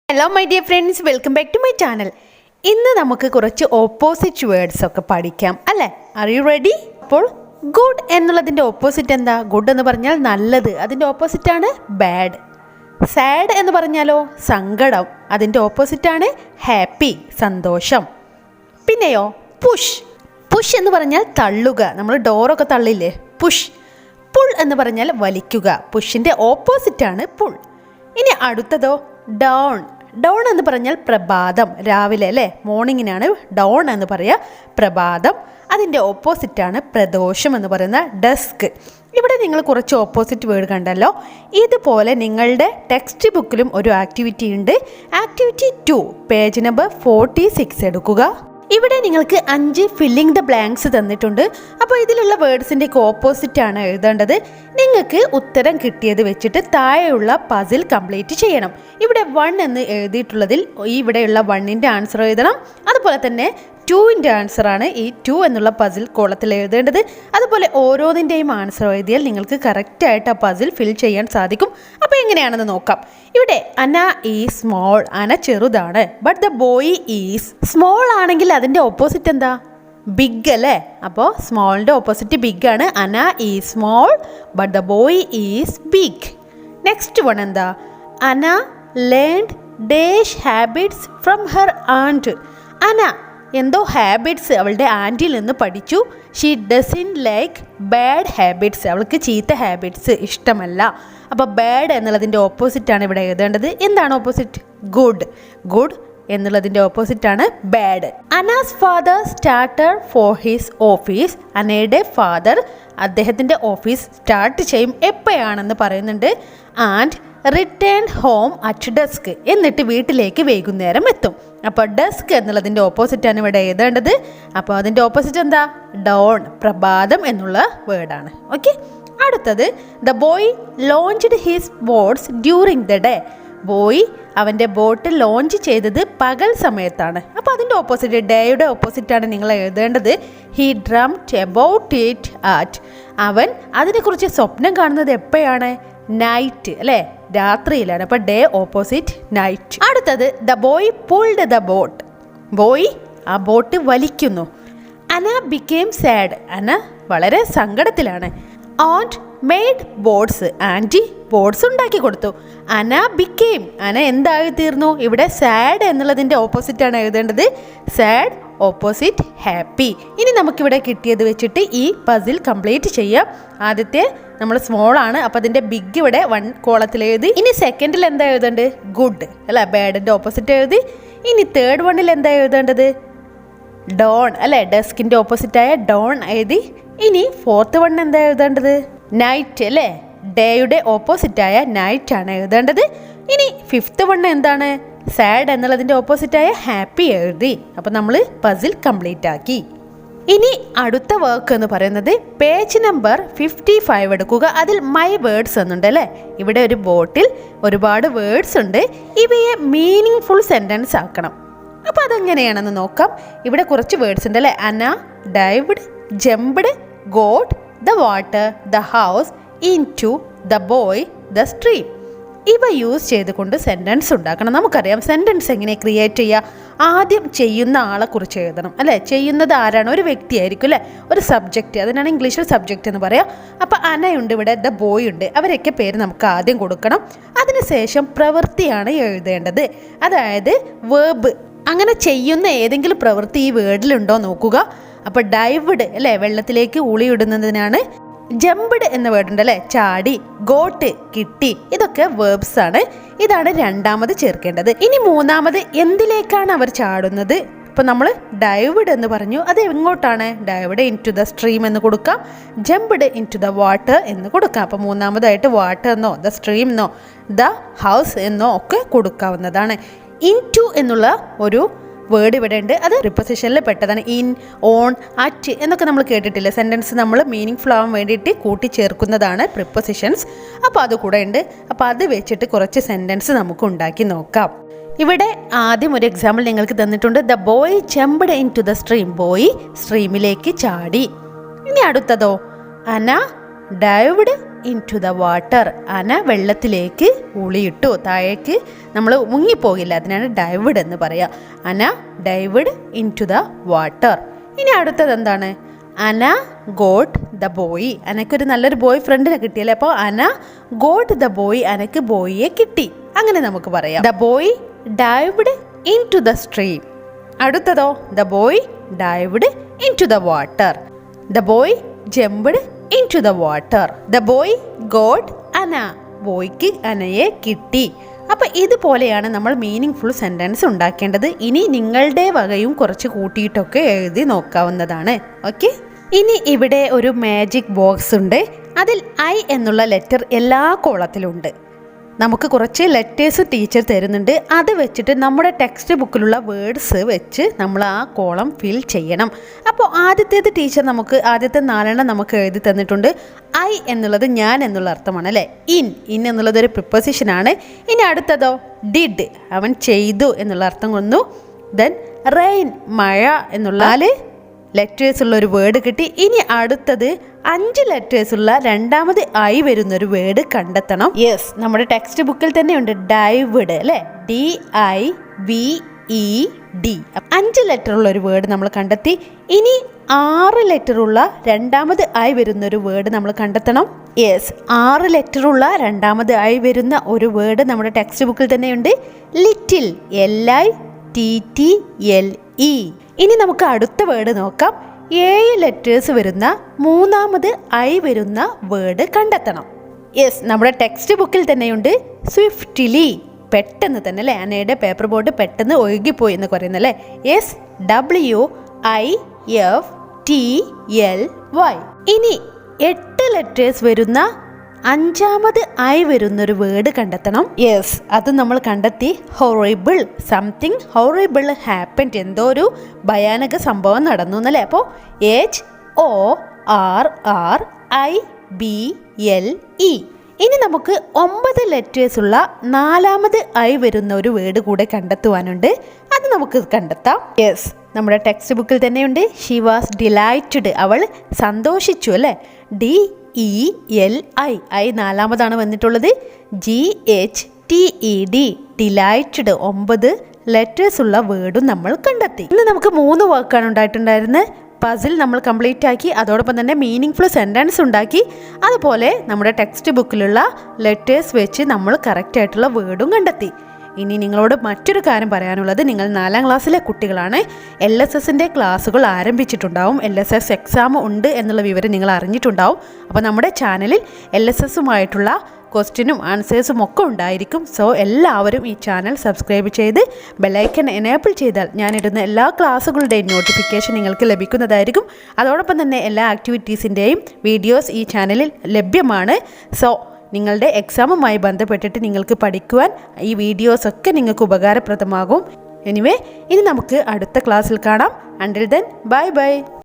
Hello my dear friends, welcome back to my channel. ഇന്ന് നമുക്ക് കുറച്ച് ഓപ്പോസിറ്റ് വേർഡ്സ് ഒക്കെ പഠിക്കാം അല്ലേ? Are you ready? അപ്പോൾ ഗുഡ് എന്നുള്ളതിൻ്റെ ഓപ്പോസിറ്റ് എന്താ? ഗുഡ് എന്ന് പറഞ്ഞാൽ നല്ലത്, അതിൻ്റെ ഓപ്പോസിറ്റാണ് ബാഡ്. സാഡ് എന്ന് പറഞ്ഞാലോ സങ്കടം, അതിൻ്റെ ഓപ്പോസിറ്റാണ് ഹാപ്പി, സന്തോഷം. പിന്നെയോ പുഷ്. പുഷ് എന്ന് പറഞ്ഞാൽ തള്ളുക, നമ്മൾ ഡോറൊക്കെ തള്ളില്ലേ, പുഷ്. പുൾ എന്ന് പറഞ്ഞാൽ വലിക്കുക, പുഷിൻ്റെ ഓപ്പോസിറ്റാണ് പുൾ. ഇനി അടുത്തതോ ഡൗൺ. ഡൗൺ എന്ന് പറഞ്ഞാൽ പ്രഭാതം, രാവിലെ അല്ലേ, മോർണിംഗിനാണ് ഡൗൺ എന്ന് പറയുക, പ്രഭാതം. അതിൻ്റെ ഓപ്പോസിറ്റാണ് പ്രദോഷം എന്ന് പറയുന്ന ഡസ്ക്. ഇവിടെ നിങ്ങൾ കുറച്ച് ഓപ്പോസിറ്റ് വേർഡ് കണ്ടല്ലോ. ഇതുപോലെ നിങ്ങളുടെ ടെക്സ്റ്റ് ബുക്കിലും ഒരു ആക്ടിവിറ്റി ഉണ്ട്. ആക്ടിവിറ്റി 2 പേജ് നമ്പർ 46 എടുക്കുക. ഇവിടെ നിങ്ങൾക്ക് 5 ഫില്ലിംഗ് ദ ബ്ലാങ്ക്സ് തന്നിട്ടുണ്ട്. അപ്പോൾ ഇതിലുള്ള വേർഡ്സിൻ്റെയൊക്കെ ഓപ്പോസിറ്റാണ് എഴുതേണ്ടത്. നിങ്ങൾക്ക് ഉത്തരം കിട്ടിയത് വെച്ചിട്ട് താഴെയുള്ള പസിൽ കംപ്ലീറ്റ് ചെയ്യണം. ഇവിടെ 1 എന്ന് എഴുതിയിട്ടുള്ളതിൽ ഇവിടെയുള്ള 1ൻ്റെ ആൻസർ എഴുതണം. അതുപോലെ തന്നെ 2ൻ്റെ ആൻസറാണ് ഈ 2 എന്നുള്ള പസിൽ കോളത്തിൽ എഴുതേണ്ടത്. അതുപോലെ ഓരോന്നിൻ്റെയും ആൻസർ എഴുതിയാൽ നിങ്ങൾക്ക് കറക്റ്റായിട്ട് ആ പസിൽ ഫിൽ ചെയ്യാൻ സാധിക്കും. അപ്പോൾ എങ്ങനെയാണെന്ന് നോക്കാം. ഇവിടെ അന ഈസ് സ്മോൾ, അന ചെറുതാണ്. But the boy is small ആണെങ്കിൽ അതിൻ്റെ ഓപ്പോസിറ്റ് എന്താ? ബിഗ് അല്ലേ? അപ്പോൾ സ്മോളിൻ്റെ ഓപ്പോസിറ്റ് ബിഗ് ആണ്. Anna is small but the boy is big. Next one എന്താ? Anna learned dash habits from her aunt. Anna എന്തോ ഹാബിറ്റ്സ് അവളുടെ ആൻറ്റിയിൽ നിന്ന് പഠിച്ചു. She doesn't like bad habits, അവൾക്ക് ചീത്ത ഹാബിറ്റ്സ് ഇഷ്ടമല്ല. അപ്പോൾ ബാഡ് എന്നുള്ളതിൻ്റെ ഓപ്പോസിറ്റാണ് ഇവിടെ എഴുതേണ്ടത്. എന്താണ് ഓപ്പോസിറ്റ്? ഗുഡ്. ഗുഡ് എന്നുള്ളതിൻ്റെ ഓപ്പോസിറ്റാണ് bad. Ana's father started for his office. അനയുടെ ഫാദർ അദ്ദേഹത്തിൻ്റെ ഓഫീസ് സ്റ്റാർട്ട് ചെയ്യും എപ്പോഴാണെന്ന് പറയുന്നുണ്ട്. And return home at dusk, എന്നിട്ട് വീട്ടിലേക്ക് വൈകുന്നേരം എത്തും. അപ്പോൾ ഡസ്ക് എന്നുള്ളതിൻ്റെ ഓപ്പോസിറ്റാണ് ഇവിടെ എഴുതേണ്ടത്. അപ്പോൾ അതിൻ്റെ ഓപ്പോസിറ്റ് എന്താ? ഡൗൺ, പ്രഭാതം എന്നുള്ള വേർഡാണ്. ഓക്കെ, അടുത്തത് the boy launched his boats during the day. Boy അവൻ്റെ ബോട്ട് ലോഞ്ച് ചെയ്തത് പകൽ സമയത്താണ്. അപ്പോൾ അതിൻ്റെ ഓപ്പോസിറ്റ്, ഡേയുടെ ഓപ്പോസിറ്റാണ് നിങ്ങൾ എഴുതേണ്ടത്. He dreamed about it at. അവൻ അതിനെക്കുറിച്ച് സ്വപ്നം കാണുന്നത് എപ്പോഴാണ്? നൈറ്റ് അല്ലേ, രാത്രിയിലാണ്. അപ്പോൾ ഡേ ഓപ്പോസിറ്റ് നൈറ്റ്. അടുത്തത് the boy pulled the boat. Boy ആ ബോട്ട് വലിക്കുന്നു. Ana became sad. അന വളരെ സങ്കടത്തിലാണ്. And made boats. Aunty boats ഉണ്ടാക്കി കൊടുത്തു. അന ബിക്കേം, അന എന്തായി തീർന്നു? ഇവിടെ സാഡ് എന്നുള്ളതിൻ്റെ ഓപ്പോസിറ്റാണ് എഴുതേണ്ടത്. Sad opposite happy. ഇനി നമുക്കിവിടെ കിട്ടിയത് വെച്ചിട്ട് ഈ പസിൽ കംപ്ലീറ്റ് ചെയ്യാം. ആദ്യത്തെ നമ്മൾ സ്മോൾ ആണ്, അപ്പോൾ അതിൻ്റെ ബിഗ് ഇവിടെ 1 കോളത്തിൽ എഴുതി. ഇനി സെക്കൻഡിൽ എന്താ എഴുതേണ്ടത്? ഗുഡ് അല്ല, ബാഡിൻ്റെ ഓപ്പോസിറ്റ് എഴുതി. ഇനി തേർഡ് വണ്ണിൽ എന്താ എഴുതേണ്ടത്? ഡോൺ അല്ലേ, ഡെസ്കിൻ്റെ ഓപ്പോസിറ്റായ ഡോൺ എഴുതി. ഇനി ഫോർത്ത് വൺ എന്താ എഴുതേണ്ടത്? നൈറ്റ് അല്ലേ, ഡേയുടെ ഓപ്പോസിറ്റായ നൈറ്റ് ആണ് എഴുതേണ്ടത്. ഇനി ഫിഫ്ത്ത് വൺ എന്താണ്? സാഡ് എന്നുള്ളതിൻ്റെ ഓപ്പോസിറ്റായ ഹാപ്പി എഴുതി. അപ്പോൾ നമ്മൾ പസിൽ കംപ്ലീറ്റ് ആക്കി. ഇനി അടുത്ത വർക്ക് എന്ന് പറയുന്നത് പേജ് നമ്പർ 55 എടുക്കുക. അതിൽ മൈ വേർഡ്സ് എന്നുണ്ട് അല്ലേ. ഇവിടെ ഒരു ബോട്ടിൽ ഒരുപാട് വേർഡ്സ് ഉണ്ട്. ഇവയെ മീനിങ് ഫുൾ സെൻറ്റൻസ് ആക്കണം. അപ്പോൾ അതെങ്ങനെയാണെന്ന് നോക്കാം. ഇവിടെ കുറച്ച് വേർഡ്സ് ഉണ്ട് അല്ലേ. Anna dived, jumped, got, the water, the house, into, the boy, the stream. ഇവ യൂസ് ചെയ്തുകൊണ്ട് സെൻറ്റൻസ് ഉണ്ടാക്കണം. നമുക്കറിയാം സെൻറ്റൻസ് എങ്ങനെ ക്രിയേറ്റ് ചെയ്യുക. ആദ്യം ചെയ്യുന്ന ആളെ കുറിച്ച് എഴുതണം അല്ലേ. ചെയ്യുന്നത് ആരാണ്? ഒരു വ്യക്തിയായിരിക്കും അല്ലേ, ഒരു സബ്ജക്റ്റ്. അതിനാണ് ഇംഗ്ലീഷിൽ സബ്ജക്റ്റ് എന്ന് പറയാം. അപ്പോൾ അനയുണ്ട്, ഇവിടെ ദ ബോയ് ഉണ്ട്. അവരൊക്കെ പേര് നമുക്ക് ആദ്യം കൊടുക്കണം. അതിനുശേഷം പ്രവൃത്തിയാണ് എഴുതേണ്ടത്, അതായത് വേർബ്. അങ്ങനെ ചെയ്യുന്ന ഏതെങ്കിലും പ്രവൃത്തി ഈ വേർഡിലുണ്ടോ നോക്കുക. അപ്പോൾ ഡൈവ്ഡ് അല്ലേ, വെള്ളത്തിലേക്ക് ഉളിയിടുന്നതിനാണ്. ജംപ്ഡ് എന്ന വേർഡ് ഉണ്ട് അല്ലേ, ചാടി. ഗോട്ട് കിട്ടി. ഇതൊക്കെ വേർബ്സ് ആണ്. ഇതാണ് രണ്ടാമത് ചേർക്കേണ്ടത്. ഇനി മൂന്നാമത് എന്തിലേക്കാണ് അവർ ചാടുന്നത്? ഇപ്പം നമ്മൾ ഡൈവ്ഡ് എന്ന് പറഞ്ഞു, അത് എങ്ങോട്ടാണ്? Dived into the stream എന്ന് കൊടുക്കാം, jumped into the water എന്ന് കൊടുക്കാം. അപ്പോൾ മൂന്നാമതായിട്ട് വാട്ടർ എന്നോ ദ സ്ട്രീം എന്നോ ദ ഹൗസ് എന്നോ ഒക്കെ കൊടുക്കാവുന്നതാണ്. ഇൻ ടു എന്നുള്ള ഒരു വേർഡ് ഇവിടെ ഉണ്ട്. അത് പ്രിപ്പോസിഷനിൽ പെട്ടതാണ്. ഇൻ, ഓൺ, അറ്റ് എന്നൊക്കെ നമ്മൾ കേട്ടിട്ടില്ല. സെൻറ്റൻസ് നമ്മൾ മീനിങ് ഫുൾ ആവാൻ വേണ്ടിയിട്ട് കൂട്ടിച്ചേർക്കുന്നതാണ് പ്രിപ്പോസിഷൻസ്. അപ്പോൾ അത് കൂടെ ഉണ്ട്. അപ്പോൾ അത് വെച്ചിട്ട് കുറച്ച് സെൻറ്റൻസ് നമുക്ക് ഉണ്ടാക്കി നോക്കാം. ഇവിടെ ആദ്യം ഒരു എക്സാമ്പിൾ നിങ്ങൾക്ക് തന്നിട്ടുണ്ട്. The boy jumped into the stream. Boy സ്ട്രീമിലേക്ക് ചാടി. ഇനി അടുത്തതോ? അന ഡൈവ്ഡ് ഇൻടു ദ വാട്ടർ. അന വെള്ളത്തിലേക്ക് ഊളിയിട്ടു, താഴേക്ക് നമ്മൾ മുങ്ങിപ്പോകില്ല, അതിനാണ് ഡൈവ്ഡ് എന്ന് പറയുക. അന ഡൈവ്ഡ് ഇൻടു ദ വാട്ടർ. ഇനി അടുത്തത് എന്താണ്? അന ഗോട്ട് ദ ബോയ്. അനക്കൊരു നല്ലൊരു ബോയ് ഫ്രണ്ടിനെ കിട്ടിയല്ലേ, അപ്പോൾ അന ഗോട്ട് ദ ബോയ്, അനക്ക് ബോയിയെ കിട്ടി, അങ്ങനെ നമുക്ക് പറയാം. The boy dived into the stream. അടുത്തതോ? The boy dived into the water. The boy jumped into the water. The boy got Ana. ബോയ്ക്ക് അനയെ കിട്ടി. അപ്പം ഇതുപോലെയാണ് നമ്മൾ മീനിങ് ഫുൾ സെൻറ്റൻസ് ഉണ്ടാക്കേണ്ടത്. ഇനി നിങ്ങളുടെ വകയും കുറച്ച് കൂട്ടിയിട്ടൊക്കെ എഴുതി നോക്കാവുന്നതാണ്. ഓക്കെ, ഇനി ഇവിടെ ഒരു മാജിക് ബോക്സ് ഉണ്ട്. അതിൽ ഐ എന്നുള്ള ലെറ്റർ എല്ലാ കോളത്തിലുണ്ട്. നമുക്ക് കുറച്ച് ലെറ്റേഴ്സ് ടീച്ചർ തരുന്നുണ്ട്. അത് വെച്ചിട്ട് നമ്മുടെ ടെക്സ്റ്റ് ബുക്കിലുള്ള വേർഡ്സ് വെച്ച് നമ്മൾ ആ കോളം ഫിൽ ചെയ്യണം. അപ്പോൾ ആദ്യത്തേത് ടീച്ചർ ആദ്യത്തെ 4 നമുക്ക് എഴുതി തന്നിട്ടുണ്ട്. ഐ എന്നുള്ളത് ഞാൻ എന്നുള്ള അർത്ഥമാണ് അല്ലേ. ഇൻ എന്നുള്ളത് ഒരു പ്രിപ്പോസിഷനാണ്. ഇനി അടുത്തതോ? ഡിഡ്, അവൻ ചെയ്തു എന്നുള്ള അർത്ഥം വന്നു. ദെൻ റെയിൻ, മഴ എന്നുള്ള 4 ലെറ്റേഴ്സ് ഉള്ള ഒരു വേർഡ് കിട്ടി. ഇനി അടുത്തത് 5 ലെറ്റേഴ്സ് ഉള്ള രണ്ടാമത് ഐ വരുന്നൊരു വേർഡ് കണ്ടെത്തണം. യെസ്, നമ്മുടെ ടെക്സ്റ്റ് ബുക്കിൽ തന്നെ ഉണ്ട് ഡൈവ്ഡ് അല്ലേ, DIVED. 5 ലെറ്റർ ഉള്ള ഒരു വേർഡ് നമ്മൾ കണ്ടെത്തി. ഇനി 6 ലെറ്റർ ഉള്ള രണ്ടാമത് ഐ വരുന്നൊരു വേർഡ് നമ്മൾ കണ്ടെത്തണം. യെസ്, 6 ലെറ്റർ ഉള്ള രണ്ടാമത് ഐ വരുന്ന ഒരു വേർഡ് നമ്മുടെ ടെക്സ്റ്റ് ബുക്കിൽ തന്നെയുണ്ട്, ലിറ്റിൽ, LITTLE. ഇനി നമുക്ക് അടുത്ത വേർഡ് നോക്കാം. 7 ലെറ്റേഴ്സ് വരുന്ന മൂന്നാമത് ഐ വരുന്ന വേർഡ് കണ്ടെത്തണം. യെസ്, നമ്മുടെ ടെക്സ്റ്റ് ബുക്കിൽ തന്നെയുണ്ട് സ്വിഫ്റ്റ്ലി, പെട്ടെന്ന് തന്നെ അല്ലേ. അനയുടെ പേപ്പർ ബോർഡ് പെട്ടെന്ന് ഒഴുകിപ്പോയി എന്ന് പറയുന്നല്ലേ. Yes, WIFTLY. ഇനി 8 ലെറ്റേഴ്സ് വരുന്ന 5ാമത് ഐ വരുന്നൊരു വേർഡ് കണ്ടെത്തണം. യെസ്, അത് നമ്മൾ കണ്ടെത്തി. ഹൊറിബിൾ, സംതിങ് ഹൊറിബിൾ ഹാപ്പൻഡ്, എന്തോ ഒരു ഭയാനക സംഭവം നടന്നു എന്നല്ലേ. അപ്പോൾ HORRIBLE. ഇനി നമുക്ക് 9 ലെറ്റേഴ്സ് ഉള്ള 4ാമത് ഐ വരുന്ന ഒരു വേർഡ് കൂടെ കണ്ടെത്തുവാനുണ്ട്. അത് നമുക്ക് കണ്ടെത്താം. യെസ്, നമ്മുടെ ടെക്സ്റ്റ് ബുക്കിൽ തന്നെയുണ്ട്. ഷി വാസ് ഡിലൈറ്റഡ്, അവൾ സന്തോഷിച്ചു അല്ലേ. DELI, 4ാമതാണ് വന്നിട്ടുള്ളത്. GHTED, delighted. 9 ലെറ്റേഴ്സ് ഉള്ള വേർഡും നമ്മൾ കണ്ടെത്തി. ഇന്ന് നമുക്ക് 3 വർക്കാണ് ഉണ്ടായിട്ടുണ്ടായിരുന്നത്. പസിൽ നമ്മൾ കംപ്ലീറ്റ് ആക്കി, അതോടൊപ്പം തന്നെ മീനിങ് ഫുൾ സെൻറ്റൻസ് ഉണ്ടാക്കി, അതുപോലെ നമ്മുടെ ടെക്സ്റ്റ് ബുക്കിലുള്ള ലെറ്റേഴ്സ് വെച്ച് നമ്മൾ കറക്റ്റ് ആയിട്ടുള്ള വേർഡും കണ്ടെത്തി. ഇനി നിങ്ങളോട് മറ്റൊരു കാര്യം പറയാനുള്ളത്, നിങ്ങൾ 4ാം ക്ലാസ്സിലെ കുട്ടികളാണ്. LSSൻ്റെ ക്ലാസ്സുകൾ ആരംഭിച്ചിട്ടുണ്ടാവും. LSS എക്സാം ഉണ്ട് എന്നുള്ള വിവരം നിങ്ങൾ അറിഞ്ഞിട്ടുണ്ടാവും. അപ്പോൾ നമ്മുടെ ചാനലിൽ LSSുമായിട്ടുള്ള ക്വസ്റ്റ്യനും ആൻസേഴ്സും ഒക്കെ ഉണ്ടായിരിക്കും. സോ എല്ലാവരും ഈ ചാനൽ സബ്സ്ക്രൈബ് ചെയ്ത് ബെല്ലൈക്കൺ എനേബിൾ ചെയ്താൽ ഞാനിടുന്ന എല്ലാ ക്ലാസ്സുകളുടെയും നോട്ടിഫിക്കേഷൻ നിങ്ങൾക്ക് ലഭിക്കുന്നതായിരിക്കും. അതോടൊപ്പം തന്നെ എല്ലാ ആക്ടിവിറ്റീസിൻ്റെയും വീഡിയോസ് ഈ ചാനലിൽ ലഭ്യമാണ്. സോ നിങ്ങളുടെ എക്സാമുമായി ബന്ധപ്പെട്ടിട്ട് നിങ്ങൾക്ക് പഠിക്കുവാൻ ഈ വീഡിയോസൊക്കെ നിങ്ങൾക്ക് ഉപകാരപ്രദമാകും. എനിവേ, ഇനി നമുക്ക് അടുത്ത ക്ലാസ്സിൽ കാണാം. Until then, bye bye.